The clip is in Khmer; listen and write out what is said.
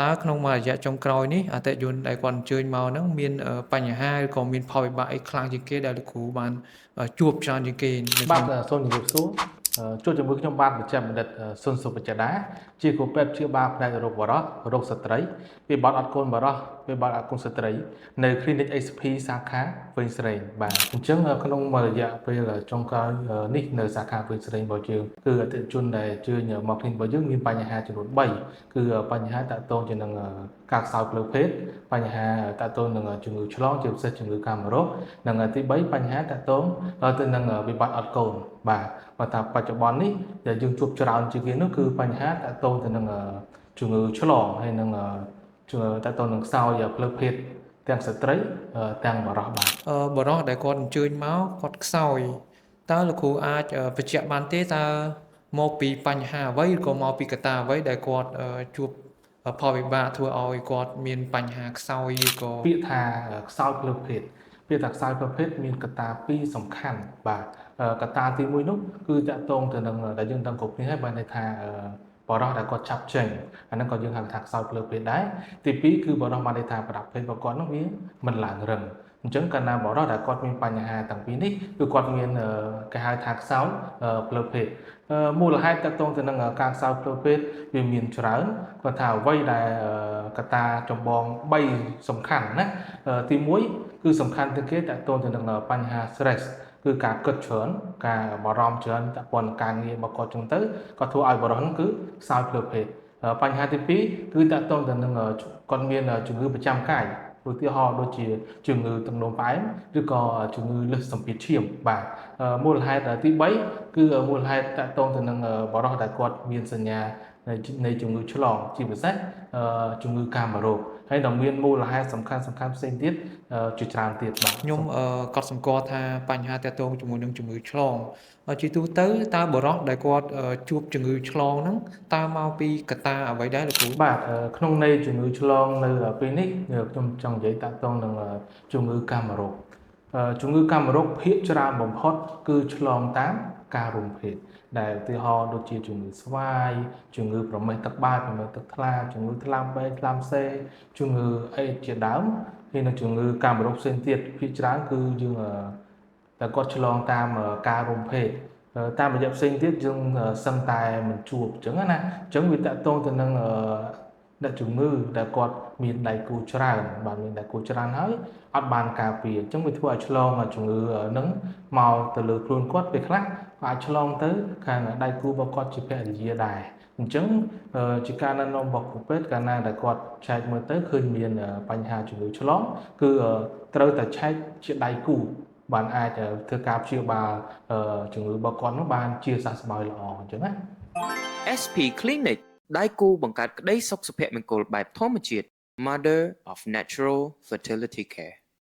តើក្នុងមួយរយៈចុងក្រោយនេះអតិថិជនដែលគាត់អញ្ជើញមកហ្នឹងមានបញ្ហាឬក៏មានផលវិបាកអីខ្លាំងជាងគេដែលលោកគ្រូបានជួបច្រើនជាងគេនៅបា ក្នុង ទសូមជម្រាបសួរជួបជាមួយខ្ញុំបាទបច្ចេកបណ្ឌិតសុនសុបច្ចេដាជាគ្រូពេទ្យព្យាបាលផ្នែករោគបរិះរោគស្ត្រីវិបត្តិអត់កូនបរិះវិបត្តិអត់កូនស្ត្រីនៅ Clinic HP សាខាវិញស្រេងបាទអញ្ចឹងក្នុងមួយរយៈពេលចុងក្រោយនេះនៅសាខាវិញស្រេងរបស់យើងគឺអតិថិជនដែលជឿញមក Clinic របស់យើងមានបញ្ហាចំនួន3គឺបញ្ហាតាក់ទងជាមួយនឹងការខ្សោយផ្លូវភេទបញ្ហាតាក់ទងនឹងជំងឺឆ្លងជាពិសេសជំងឺកាមរោគនិងទី3បញ្ហាតាក់ទងទៅនឹងវិបត្តិអត់កូនបាទថាបច្ចុប្បន្ននេះដែលយើងជួបច្រើនជាងគេនោះគឺបញ្ហាតាក់ទងទៅនឹងជំងឺឆ្លងហើយនឹងតាក់ទងនឹងខ្សោយផ្លូវភេទទាំងស្ត្រីទាំងបរិះបាទបរិះដែលគាត់អញ្ជើញមកគាត់ខ្សោយតើលោកគ្រូអាចបញ្ជាក់បានទេតើមកពីបញ្ហាអ្វីឬក៏មកពីកត្តាអ្វីដែលគាត់ជួបផលវិបាកធ្វើឲ្យគាត់មានបញ្ហាខ្សោយឬក៏ពាក្យថាខ្សោយផ្លូវភេទពាក្យថាខ្សោយផ្លូវភេទមានកត្តា2សំខាន់បាទកត្តាទី1នោះគឺតាក់ទងទៅនឹងដែលយើងដឹងគ្រប់គ្នាហើយបានន័យថាបរិះដែលគាត់ចាប់ចេញអាហ្នឹងក៏យើងហៅថាខ្សោយផ្លូវភេទដែរទី2គឺបរិះបានន័យថាប្រដាប់ភេទរបស់គាត់នោះវាមិនឡើងរឹងអញ្ចឹងកាលណាបរិះដែលគាត់មានបញ្ហាទាំងពីរនេះគឺគាត់មានគេហៅថាខ្សោយផ្លូវភេទមូលហេតុតាក់ទងទៅនឹងការខ្សោយផ្លូវភេទវាមានច្រើនគាត់ថាអ្វីដែលកត្តាចម្បង3សំខាន់ណាទី1គឺសំខាន់ទៅគេតាក់ទងទៅនឹងបញ្ហា stress គឺការគិតច្រើនការបារម្ភច្រើនតព័ន្ធការងាររបស់គាត់ចឹងទៅក៏ធ្វើឲ្យបរិះហ្នឹងគឺខ្សោយផ្លូវភេទបញ្ហាទី2គឺតាក់ទងទៅនឹងគាត់មានជំងឺប្រចាំកាយឧទាហរណ៍ដូចជាជំងឺទឹកនោមផ្អែមឬក៏ជំងឺលើសសម្ពាធឈាមបាទមូលហេតុទី3គឺមូលហេតុតាក់ទងទៅនឹងបរិះដែលគាត់មានសញ្ញានៃជំងឺឆ្លងជាពិសេសជំងឺកាមរោគហើយនឹងមានមូលហេតុសំខាន់ផ្សេងទៀតជាច្រើនទៀតបាទខ្ញុំកត់សម្គាល់ថាបញ្ហាតាក់ទងជាមួយនឹងជំងឺឆ្លងជាទូទៅតើបរិះដែលគាត់ជួបជំងឺឆ្លងហ្នឹងតើមកពីកត្តាអ្វីដែរលោកគ្រូបាទក្នុងន័យជំងឺឆ្លងនៅពេលនេះខ្ញុំចង់និយាយតាក់ទងនឹងជំងឺកាមរោគជំងឺកាមរោគភាគច្រើនបំផុតគឺឆ្លងតាមការរួមភេទដែលឧទាហរណ៍ដូចជាជំងឺស្វាយជំងឺប្រមេះទឹកបាចប្រមេះទឹកថ្លាជំងឺថ្លើមបេថ្លើមសេជំងឺអេដជាដើមហើយនិងជំងឺកាមរោគផ្សេងទៀតភាគច្រើនគឺយើងតែគាត់ឆ្លងតាមការរួមភេទតាមរយៈផ្សេងទៀតយើងសឹងតែមិនជួបអញ្ចឹងណាអញ្ចឹងវាតកតងទៅនឹងអ្នកជំងឺដែលគាត់មានដៃគូច្រើនបាទមានដៃគូច្រើនហើយអត់បានការពារអញ្ចឹងវាធ្វើឲ្យឆ្លងជំងឺហ្នឹងមកទៅលើខ្លួនគាត់ពេលខ្លះអាចឆ្លងទៅខាងដៃគូរបស់គាត់ជាភរិយាដែរអញ្ចឹងជាការណែនាំរបស់គ្រូពេទ្យកាលណាដែលគាត់ឆែកមើលទៅឃើញមានបញ្ហាជំងឺឆ្លងគឺត្រូវតែឆែកជាដៃគូបានអាចធ្វើការព្យាបាលជំងឺរបស់គាត់នោះបានជាសះស្បើយល្អអញ្ចឹងណា SP Clinic ដៃគូបង្កើតក្តីសុខសុភមង្គលបែបធម្មជាតិ Mother of Natural Fertility Care